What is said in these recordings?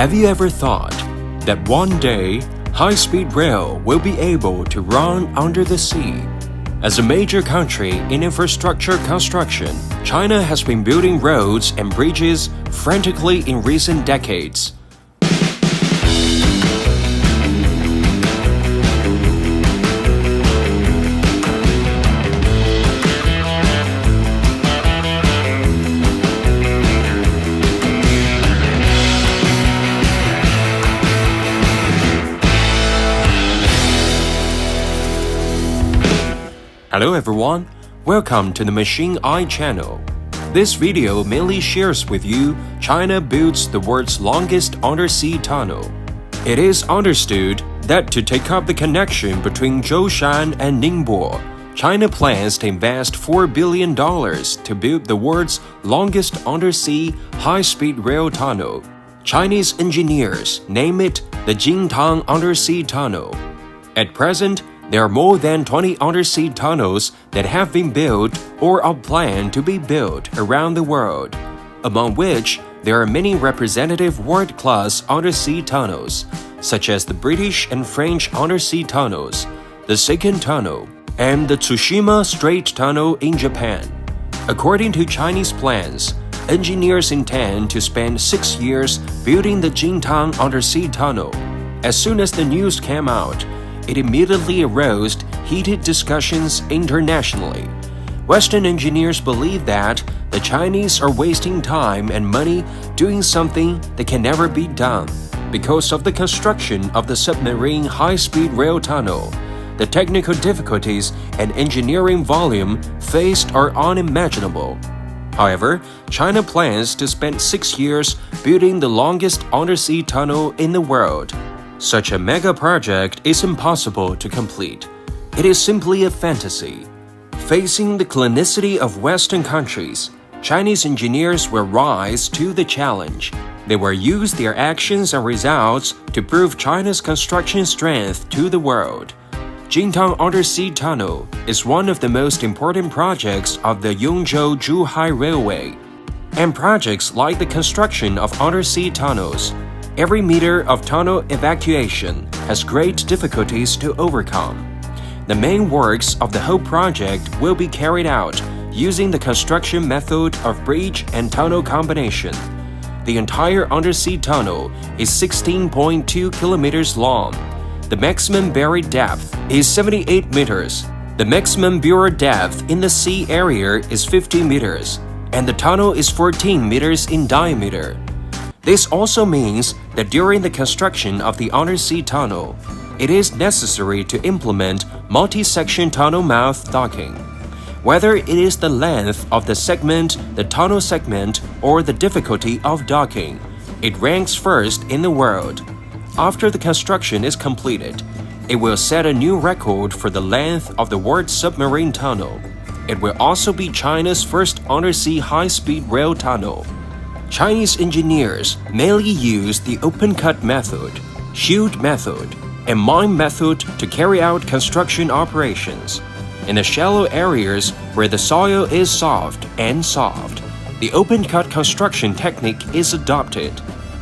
Have you ever thought that one day high-speed rail will be able to run under the sea? As a major country in infrastructure construction, China has been building roads and bridges frantically in recent decades. Hello everyone, welcome to the Machine Eye channel. This video mainly shares with you China builds the world's longest undersea tunnel. It is understood that to take up the connection between Zhoushan and Ningbo, China plans to invest $4 billion to build the world's longest undersea high-speed rail tunnel. Chinese engineers name it the Jintang Undersea Tunnel. At present, there are more than 20 undersea tunnels that have been built or are planned to be built around the world, among which there are many representative world-class undersea tunnels, such as the British and French undersea tunnels, the Seikan Tunnel, and the Tsushima Strait Tunnel in Japan. According to Chinese plans, engineers intend to spend 6 years building the Jintang Undersea Tunnel. As soon as the news came out, it immediately aroused heated discussions internationally. Western engineers believe that the Chinese are wasting time and money doing something that can never be done. Because of the construction of the submarine high-speed rail tunnel, the technical difficulties and engineering volume faced are unimaginable. However, China plans to spend 6 years building the longest undersea tunnel in the world. Such a mega project is impossible to complete. It is simply a fantasy. Facing the clinicity of Western countries, Chinese engineers will rise to the challenge. They will use their actions and results to prove China's construction strength to the world. Jintang Undersea Tunnel is one of the most important projects of the Yongzhou-Zhuhai Railway. And projects like the construction of undersea tunnels, every meter of tunnel evacuation has great difficulties to overcome. The main works of the whole project will be carried out using the construction method of bridge and tunnel combination. The entire undersea tunnel is 16.2 kilometers long. The maximum buried depth is 78 meters. The maximum buried depth in the sea area is 50 meters, and the tunnel is 14 meters in diameter. This also means that during the construction of the undersea tunnel, it is necessary to implement multi-section tunnel mouth docking. Whether it is the length of the segment, the tunnel segment, or the difficulty of docking, it ranks first in the world. After the construction is completed, it will set a new record for the length of the world's submarine tunnel. It will also be China's first undersea high-speed rail tunnel. Chinese engineers mainly use the open-cut method, shield method, and mine method to carry out construction operations. In the shallow areas where the soil is soft, the open-cut construction technique is adopted.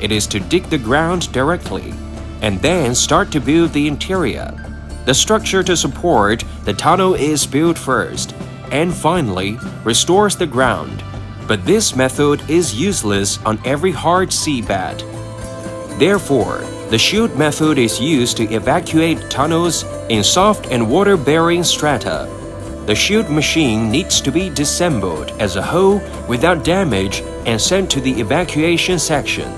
It is to dig the ground directly, and then start to build the interior. The structure to support the tunnel is built first, and finally restores the ground. But this method is useless on every hard seabed. Therefore, the shield method is used to evacuate tunnels in soft and water-bearing strata. The shield machine needs to be disassembled as a whole without damage and sent to the evacuation section.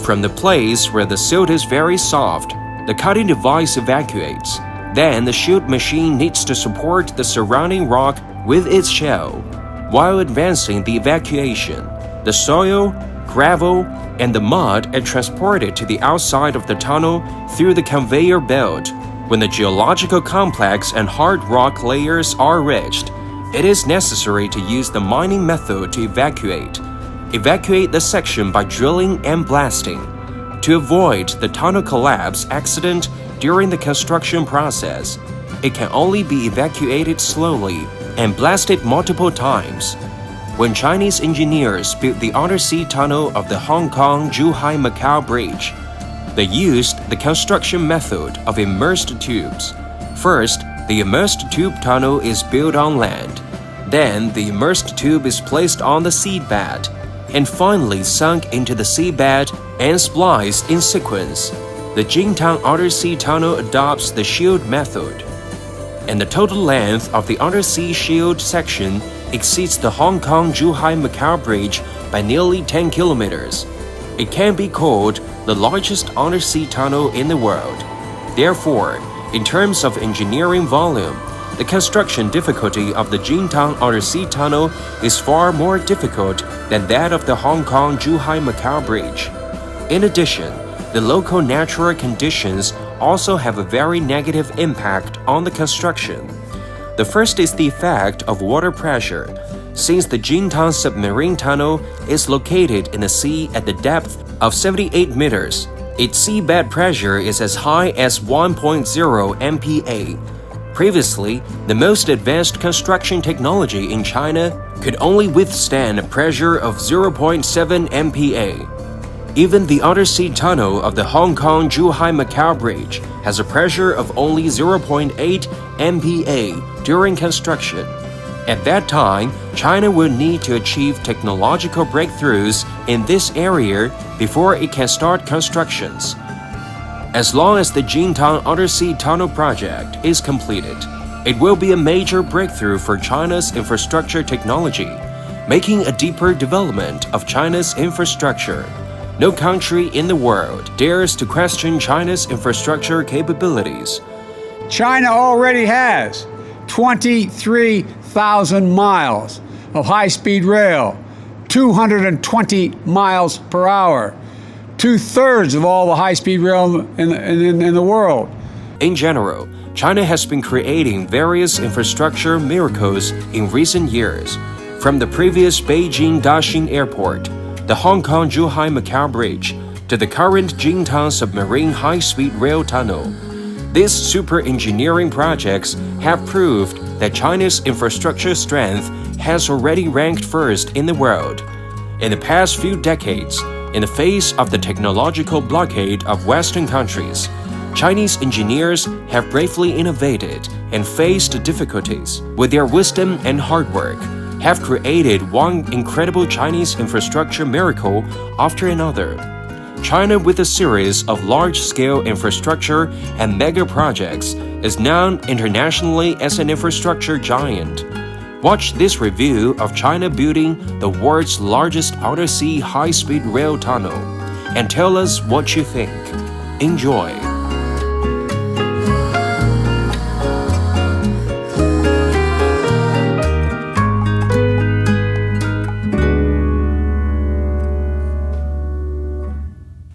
From the place where the silt is very soft, the cutting device evacuates. Then the shield machine needs to support the surrounding rock with its shell. While advancing the evacuation, the soil, gravel, and the mud are transported to the outside of the tunnel through the conveyor belt. When the geological complex and hard rock layers are reached, it is necessary to use the mining method to evacuate. Evacuate the section by drilling and blasting. To avoid the tunnel collapse accident during the construction process, it can only be evacuated slowly and blasted multiple times. when Chinese engineers built the undersea tunnel of the Hong Kong-Zhuhai-Macau Bridge. They used the construction method of immersed tubes. First, the immersed tube tunnel is built on land. Then, the immersed tube is placed on the seabed, and finally sunk into the seabed and spliced in sequence. The Jingtang Undersea Tunnel adopts the shield method, and the total length of the undersea shield section exceeds the Hong Kong-Zhuhai-Macau Bridge by nearly 10 kilometers. It can be called the largest undersea tunnel in the world. Therefore, in terms of engineering volume, the construction difficulty of the Jingtang Undersea Tunnel is far more difficult than that of the Hong Kong-Zhuhai-Macau Bridge. In addition, the local natural conditions also have a very negative impact on the construction. The first is the effect of water pressure. Since the Jingtang submarine tunnel is located in the sea at the depth of 78 meters, its seabed pressure is as high as 1.0 MPa. Previously, the most advanced construction technology in China could only withstand a pressure of 0.7 MPa. Even the undersea tunnel of the Hong Kong-Zhuhai-Macau Bridge has a pressure of only 0.8 MPa during construction. At that time, China will need to achieve technological breakthroughs in this area before it can start constructions. As long as the Jingtang Undersea Tunnel project is completed, it will be a major breakthrough for China's infrastructure technology, making a deeper development of China's infrastructure. No country in the world dares to question China's infrastructure capabilities. China already has 23,000 miles of high-speed rail, 220 miles per hour, 2/3 of all the high-speed rail in the world. In general, China has been creating various infrastructure miracles in recent years, from the previous Beijing Daxing Airport, the Hong Kong-Zhuhai-Macau Bridge, to the current Jingtang submarine high-speed rail tunnel. These super engineering projects have proved that China's infrastructure strength has already ranked first in the world. In the past few decades, in the face of the technological blockade of Western countries, Chinese engineers have bravely innovated and faced difficulties. With their wisdom and hard work, have created one incredible Chinese infrastructure miracle after another. China, with a series of large-scale infrastructure and mega projects, is known internationally as an infrastructure giant. Watch this review of China building the world's largest undersea high-speed rail tunnel and tell us what you think. Enjoy!